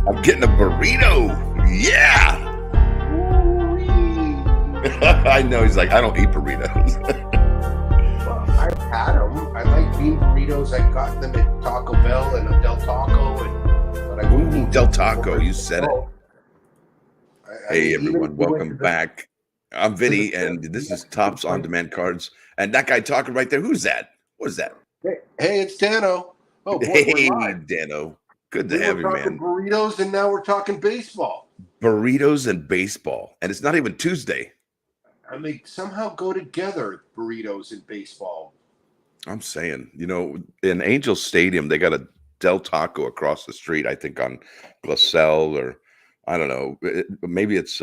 I'm getting a burrito. Yeah. I know. He's like, I don't eat burritos. Well, I've had them. I like bean burritos. I've gotten them at Taco Bell and Del Taco, but I wouldn't Ooh, eat Del them Taco. over You an said it. adult. I Hey, mean, even if everyone. we went to Welcome back. I'm the Vinny, and this is Tops on Demand Cards. And that guy talking right there, who's that? What is that? hey, it's Dano. Oh boy, we're Hey, live. Dano. Good to We were have you, talking man. burritos, and now we're talking baseball. Burritos and baseball. And it's not even Tuesday. I mean, somehow go together, burritos and baseball. I'm saying, in Angel Stadium, they got a Del Taco across the street, I think on Glassell, or I don't know. Maybe it's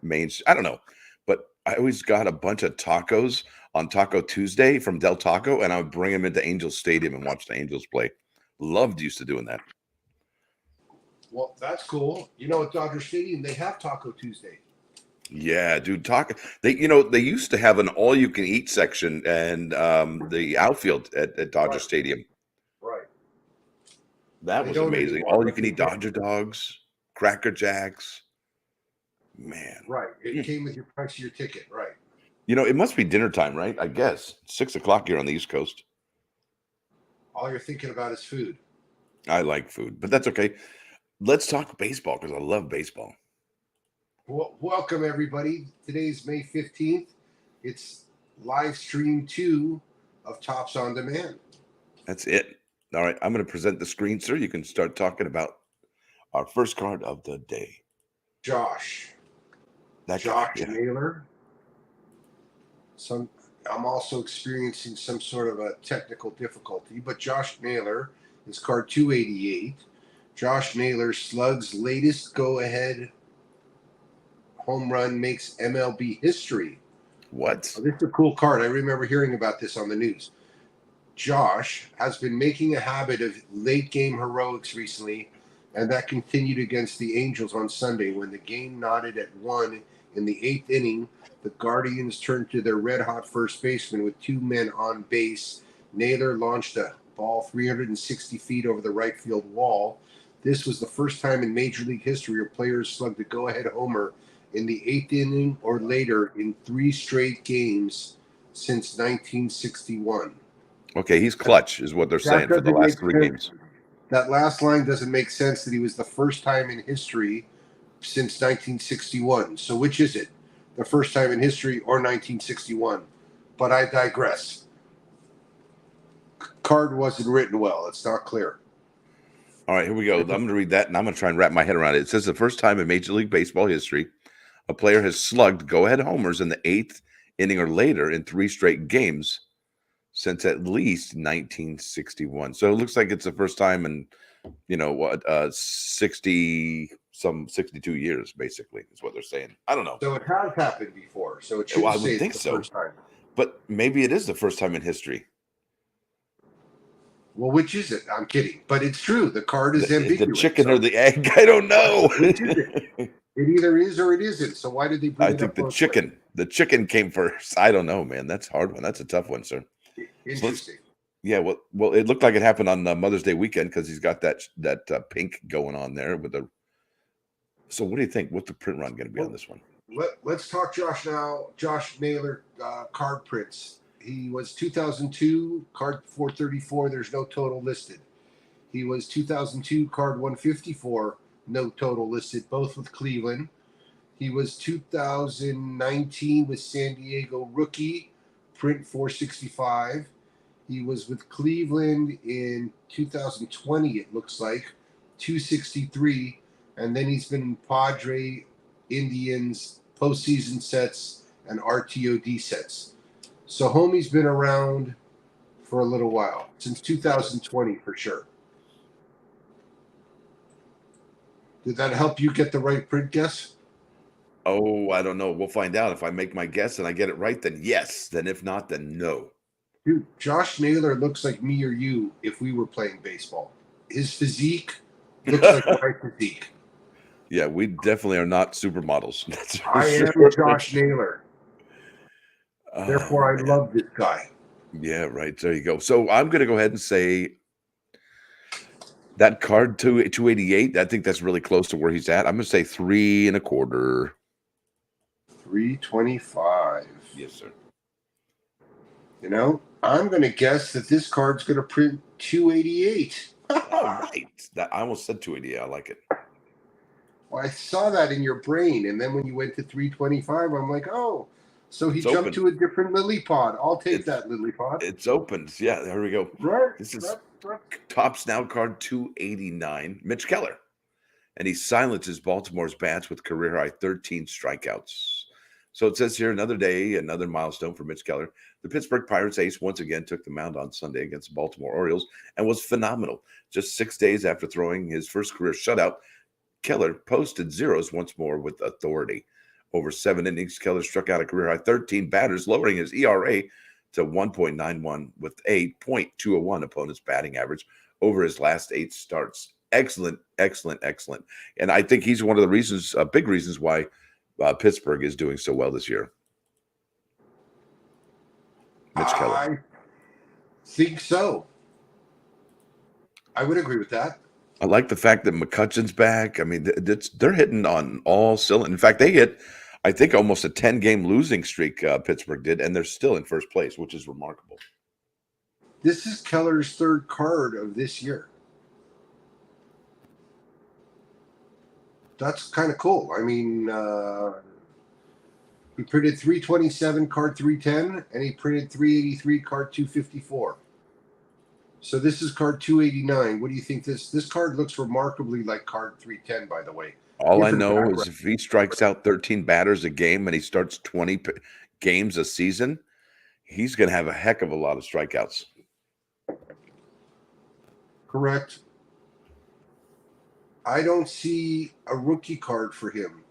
Main. I don't know. But I always got a bunch of tacos on Taco Tuesday from Del Taco, and I would bring them into Angel Stadium and watch the Angels play. Loved used to doing that. Well, that's cool. You know, at Dodger Stadium, they have Taco Tuesday. Yeah, dude. They used to have an all-you-can-eat section and the outfield at Dodger Right, Stadium. right. That They was don't amazing. anymore, All you but can they eat did. Dodger dogs, Cracker Jacks. Man. Right. It came with your price of your ticket. Right. It must be dinner time, right? I guess 6 o'clock here on the East Coast. All you're thinking about is food. I like food, but that's okay. Let's talk baseball because I love baseball. Well, welcome, everybody. Today's May 15th. It's live stream 2 of Tops on Demand. That's it. All right, I'm going to present the screen, sir. You can start talking about our first card of the day. Josh Yeah. Naylor. I'm also experiencing some sort of a technical difficulty, but Josh Naylor is card 288. Josh Naylor slugs latest go-ahead home run makes MLB history. What? Oh, this is a cool card. I remember hearing about this on the news. Josh has been making a habit of late game heroics recently, and that continued against the Angels on Sunday when the game knotted at 1 in the 8th inning. The Guardians turned to their red-hot first baseman with 2 men on base. Naylor launched a ball 360 feet over the right field wall. This was the first time in Major League history where players slugged a go-ahead homer in the 8th inning or later in 3 straight games since 1961. Okay, he's clutch, is what they're saying for the last 3 games. That last line doesn't make sense that he was the first time in history since 1961. So which is it? The first time in history or 1961? But I digress. Card wasn't written well. It's not clear. All right, here we go. I'm going to read that, and I'm going to try and wrap my head around it. It says the first time in Major League Baseball history, a player has slugged go-ahead homers in the 8th inning or later in 3 straight games since at least 1961. So it looks like it's the first time in 62 years, basically, is what they're saying. I don't know. So it has happened before. So it should I say would think it's the so. first time. But maybe it is the first time in history. Well, which is it? I'm kidding. But it's true. The card is ambiguous. The chicken or the egg? I don't know. Which is it? It either is or it isn't. So why did they bring it up? I think the chicken. Ways? The chicken came first. I don't know, man. That's a hard one. That's a tough one, sir. Interesting. Yeah, well, it looked like it happened on Mother's Day weekend because he's got that pink going on there with the. So, what do you think? What's the print run going to be on this one? Let's talk Josh now. Josh Naylor card prints. He was 2002 card 434. There's no total listed. He was 2002 card 154. No total listed. Both with Cleveland. He was 2019 with San Diego rookie print 465. He was with Cleveland in 2020, it looks like, 263. And then he's been in Padre, Indians, postseason sets, and RTOD sets. So homie's been around for a little while, since 2020 for sure. Did that help you get the right print guess? Oh, I don't know. We'll find out. If I make my guess and I get it right, then yes. Then if not, then no. Dude, Josh Naylor looks like me or you if we were playing baseball. His physique looks like my physique. Yeah, we definitely are not supermodels. I am Josh Naylor. Therefore, I love this guy. Yeah, right. There you go. So I'm going to go ahead and say That card 288, I think that's really close to where he's at. I'm gonna say 3.25. 325. Yes, sir. You know, I'm going to guess that this card's going to print 288. All right. That I almost said 280. I like it. Well, I saw that in your brain, and then when you went to 325, I'm like, oh, so he It's jumped open. to a different lily pod. I'll take It's that lily pod. it's open. Yeah, there we go. Right, This is right, right. Topps Now card 289. Mitch Keller. And he silences Baltimore's bats with career high 13 strikeouts. So it says here another day, another milestone for Mitch Keller. The Pittsburgh Pirates ace once again took the mound on Sunday against the Baltimore Orioles and was phenomenal. Just 6 days after throwing his first career shutout, Keller posted zeros once more with authority. Over 7 innings, Keller struck out a career high 13 batters, lowering his ERA to 1.91 with a .201 opponent's batting average over his last 8 starts. Excellent, excellent, excellent. And I think he's one of the reasons, big reasons why Pittsburgh is doing so well this year. Mitch Keller. I think so. I would agree with that. I like the fact that McCutcheon's back. I mean, they're hitting on all cylinders. In fact, they hit, I think, almost a 10-game losing streak, Pittsburgh did, and they're still in first place, which is remarkable. This is Keller's third card of this year. That's kind of cool. I mean, he printed 327 card 310, and he printed 383 card 254. So this is card 289. What do you think? This card looks remarkably like card 310, by the way. All I Different know background. is if he strikes out 13 batters a game and he starts 20 games a season, he's going to have a heck of a lot of strikeouts. Correct. I don't see a rookie card for him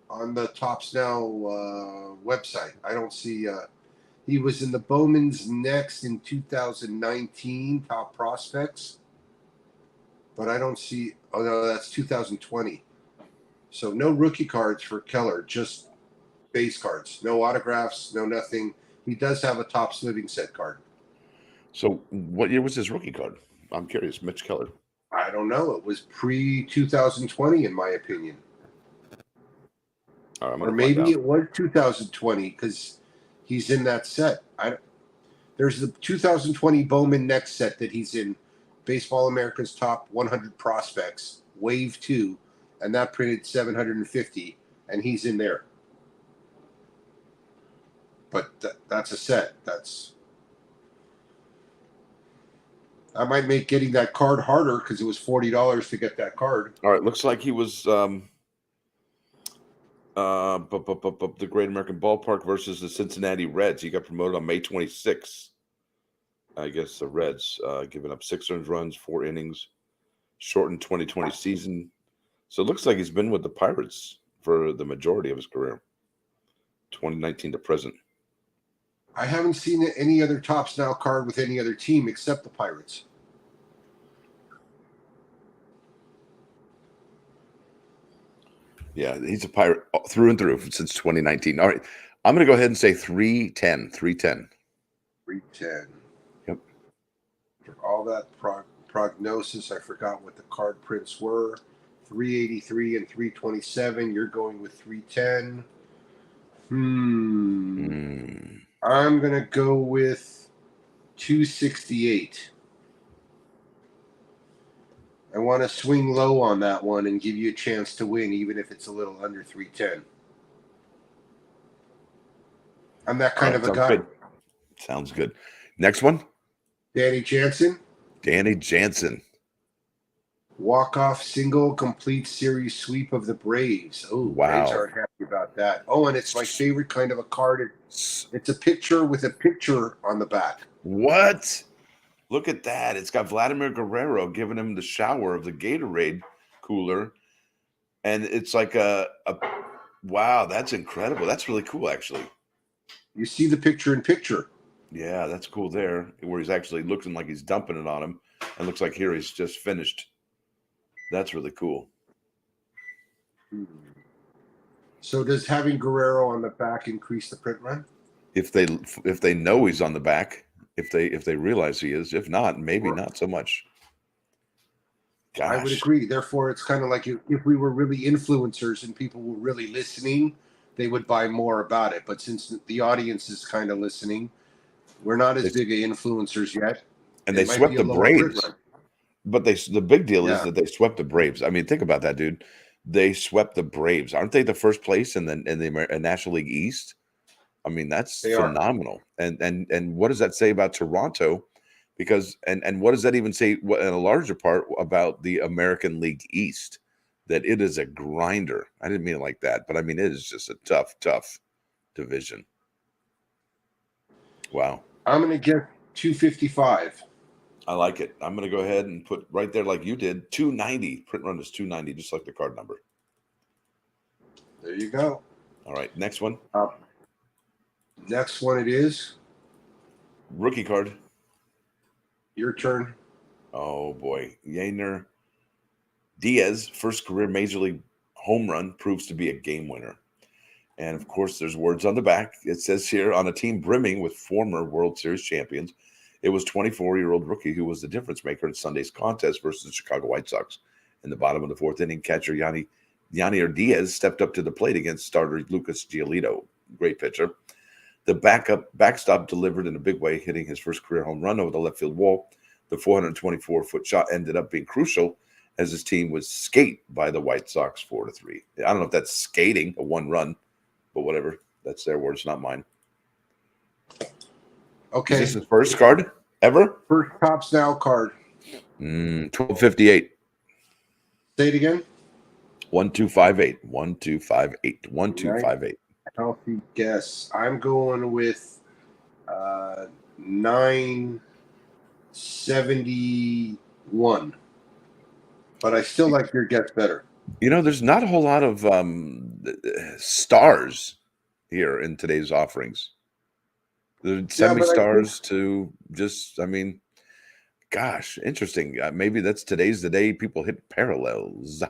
on the Topps Now website. I don't see. He was in the Bowman's Next in 2019 top prospects, but I don't see. Oh no, that's 2020. So no rookie cards for Keller, just base cards. No autographs, no nothing. He does have a Topps Living Set card. So what year was his rookie card? I'm curious. Mitch Keller. I don't know. It was pre 2020, in my opinion. All right, Or maybe it was 2020 because he's in that set. There's the 2020 Bowman Next set that he's in, Baseball America's Top 100 Prospects, Wave 2, and that printed 750, and he's in there. But that's a set. I might make getting that card harder because it was $40 to get that card. All right, looks like he was the Great American Ballpark versus the Cincinnati Reds. He got promoted on May 26th. I guess the Reds giving up 6 earned runs, 4 innings, shortened 2020 season. So it looks like he's been with the Pirates for the majority of his career, 2019 to present. I haven't seen any other Topps Now card with any other team except the Pirates. Yeah, he's a Pirate through and through since 2019. All right, I'm going to go ahead and say 310. 310. 310. Yep. For all that prognosis, I forgot what the card prints were. 383 and 327. You're going with 310. I'm going to go with 268. I want to swing low on that one and give you a chance to win, even if it's a little under 310. I'm that kind of a guy. Good. Sounds good. Next one. Danny Jansen. Danny Jansen. Walk-off single complete series sweep of the Braves. Oh, wow. Braves aren't happy about that. Oh, and it's my favorite kind of a card. It's a picture with a picture on the back. What? Look at that. It's got Vladimir Guerrero giving him the shower of the Gatorade cooler. And it's like a wow, that's incredible. That's really cool, actually. You see the picture in picture. Yeah, that's cool there, where he's actually looking like he's dumping it on him. And looks like here he's just finished. That's really cool. So does having Guerrero on the back increase the print run? If they know he's on the back, if they realize he is. If not, maybe not so much. I would Gosh, agree. Therefore, it's kind of like if we were really influencers and people were really listening, they would buy more about it. But since the audience is kind of listening, we're not as they, big of influencers yet. and It they might be swept a the lower print Braves. run. But the big deal is Yeah, that they swept the Braves. I mean, think about that, dude. They swept the Braves. Aren't they the first place in the National League East? I mean, that's they are. phenomenal. And what does that say about Toronto? Because and what does that even say in a larger part about the American League East? That it is a grinder. I didn't mean it like that, but I mean it is just a tough division. Wow. I'm going to get 255. I like it. I'm going to go ahead and put right there like you did, 290. Print run is 290, just like the card number. There you go. All right, next one. Next one it is. Rookie card. Your turn. Oh boy, Yainer Diaz, first career major league home run, proves to be a game winner. And of course, there's words on the back. It says here, on a team brimming with former World Series champions, it was 24-year-old rookie who was the difference maker in Sunday's contest versus the Chicago White Sox. In the bottom of the fourth inning, catcher Yainer Diaz stepped up to the plate against starter Lucas Giolito. Great pitcher. The backstop delivered in a big way, hitting his first career home run over the left field wall. The 424-foot shot ended up being crucial as his team was skate by the White Sox 4-3. I don't know if that's skating, a one run, but whatever. That's their words, not mine. Okay. Is this his first card ever? First Tops Now card. 1258. Say it again. 1258. 1258. 1258. Healthy guess. I'm going with 971. But I still like your guess better. You know, there's not a whole lot of stars here in today's offerings. The semi-stars to just, I mean, gosh, interesting. Maybe that's today's the day people hit parallels.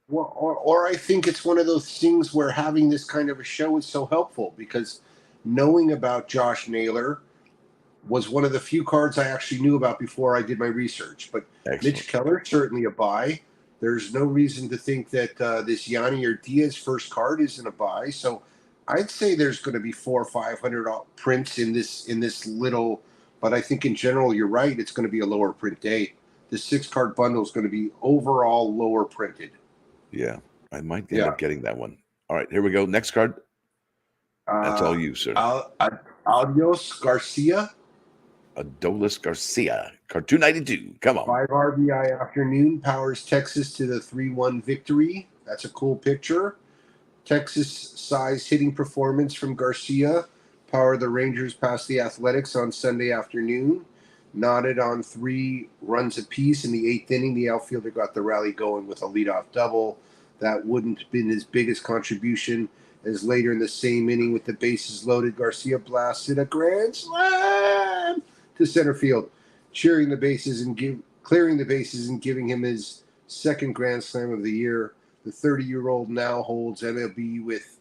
Well, or I think it's one of those things where having this kind of a show is so helpful because knowing about Josh Naylor was one of the few cards I actually knew about before I did my research. But Excellent. Mitch Keller, certainly a buy. There's no reason to think that this Yainer Diaz first card isn't a buy. So I'd say there's going to be 400 or 500 prints in this little. But I think in general, you're right. It's going to be a lower print day. The 6-card bundle is going to be overall lower printed. Yeah, I might end up getting that one. All right, here we go. Next card. That's all you, sir. Adios Garcia. Adolis Garcia, card 292. Come on. 5 RBI afternoon powers Texas to the 3-1 victory. That's a cool picture. Texas size hitting performance from Garcia powered the Rangers past the Athletics on Sunday afternoon. Knotted on 3 runs apiece in the 8th inning. The outfielder got the rally going with a leadoff double. That wouldn't have been his biggest contribution, as later in the same inning with the bases loaded, Garcia blasted a grand slam to center field, clearing the bases and giving him his second grand slam of the year. The 30-year-old now leads MLB with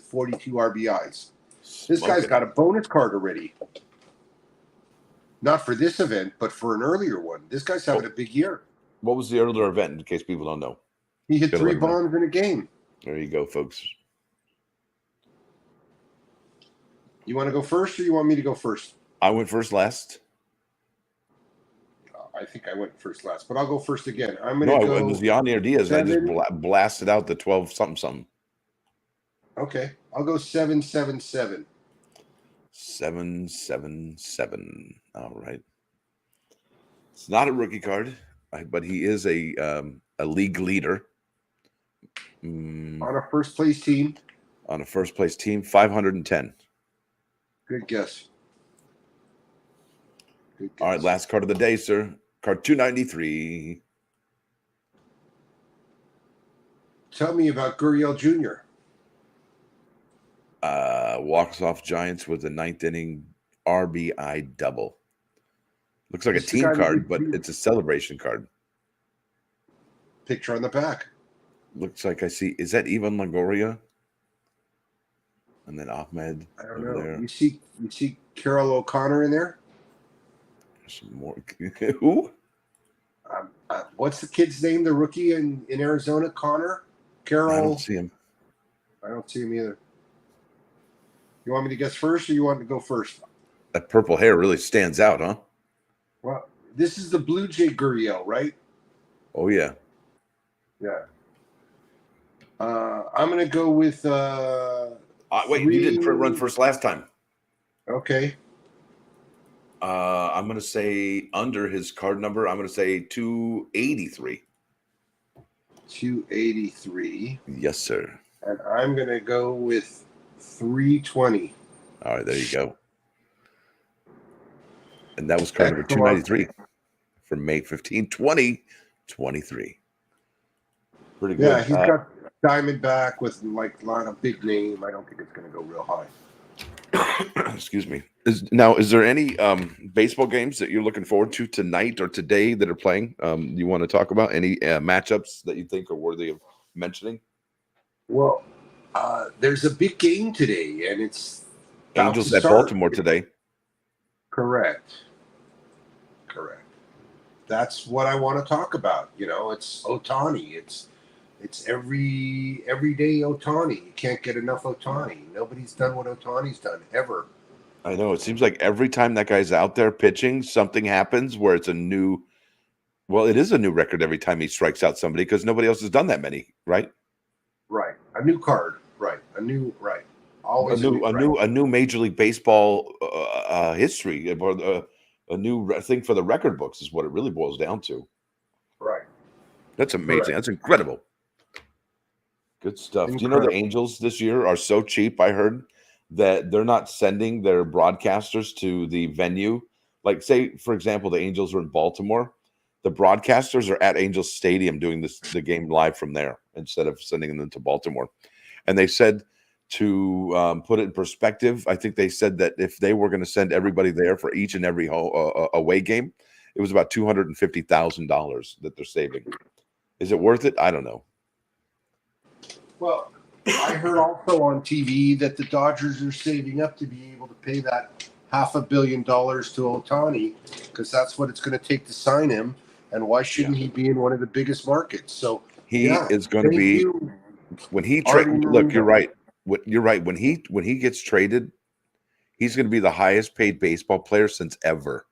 42 RBIs. This guy's got a bonus card already. Not for this event, but for an earlier one. This guy's having a big year. What was the earlier event, in case people don't know? He hit 3 bombs in a game. There you go, folks. You want to go first, or you want me to go first? I went first last. I think I went first last, but I'll go first again. I'm going to go. No, it was Yainer Diaz. I just blasted out the 12 something. Okay, I'll go 777. 777. All right. It's not a rookie card, but he is a league leader. On a first place team. On a first place team, 510. Good guess. All right, last card of the day, sir. Card 293. Tell me about Gurriel Jr. Walks off Giants with a 9th inning RBI double. Looks like a team card, but it's a celebration card. Picture on the back. Looks like I see. Is that Ivan Longoria? And then Ahmed I don't over know. there. You see Carol O'Connor in there? Some more. Who? What's the kid's name? The rookie in Arizona, Connor? I don't Carol. see him. I don't see him either. You want me to guess first, or you want to go first? That purple hair really stands out, huh? Well, this is the Blue Jay Gurriel, right? Oh yeah. Yeah. I'm gonna go with Wait, you did three. run first last time. Okay. I'm gonna say under his card number. I'm gonna say 283. 283. Yes, sir. And I'm gonna go with 320. All right, there you go. And that was card number Excellent. 293 from May 15, 2023. Pretty Yeah, good. he's got Diamondback with like a lot of big name. I don't think it's gonna go real high. Excuse me. Is there any baseball games that you're looking forward to tonight or today that are playing? You want to talk about any matchups that you think are worthy of mentioning? Well, there's a big game today, and it's about to Angels at start. Baltimore today. Correct. That's what I want to talk about. You know, it's Otani. It's every day Otani. You can't get enough Otani. Nobody's done what Otani's done ever. I know. It seems like every time that guy's out there pitching, something happens where it's a new. Well, it is a new record every time he strikes out somebody because nobody else has done that many, right? Right. A new card. Right. Always A new Major League Baseball history, or a new thing for the record books is what it really boils down to. Right. That's amazing. Correct. That's incredible. Good stuff. Do you know the Angels this year are so cheap? I heard that they're not sending their broadcasters to the venue. Like, say, for example, the Angels are in Baltimore. The broadcasters are at Angels Stadium doing the game live from there instead of sending them to Baltimore. And they said to put it in perspective, I think they said that if they were going to send everybody there for each and every away game, it was about $250,000 that they're saving. Is it worth it? I don't know. Well, I heard also on TV that the Dodgers are saving up to be able to pay that $500 million to Otani because that's what it's going to take to sign him. And why shouldn't he be in one of the biggest markets? So he is going to be when he look. You're right. You're right. When he gets traded, he's going to be the highest paid baseball player since ever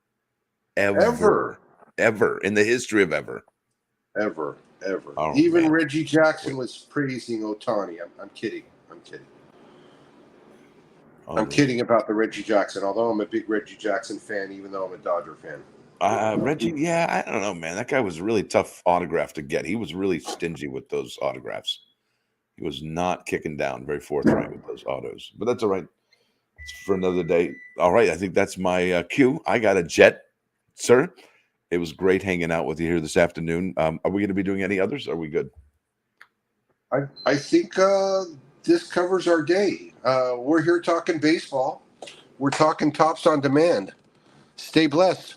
in the history of ever. Oh, even man. Reggie Jackson was praising Otani. I'm kidding. Oh, I'm kidding about the Reggie Jackson, although I'm a big Reggie Jackson fan, even though I'm a Dodger fan. Reggie, yeah, I don't know, man. That guy was a really tough autograph to get. He was really stingy with those autographs. He was not kicking down, very forthright with those autos. But that's all right. It's for another day. All right, I think that's my cue. I got a jet, sir. It was great hanging out with you here this afternoon. Are we going to be doing any others? Are we good? I think this covers our day. We're here talking baseball. We're talking Tops on Demand. Stay blessed.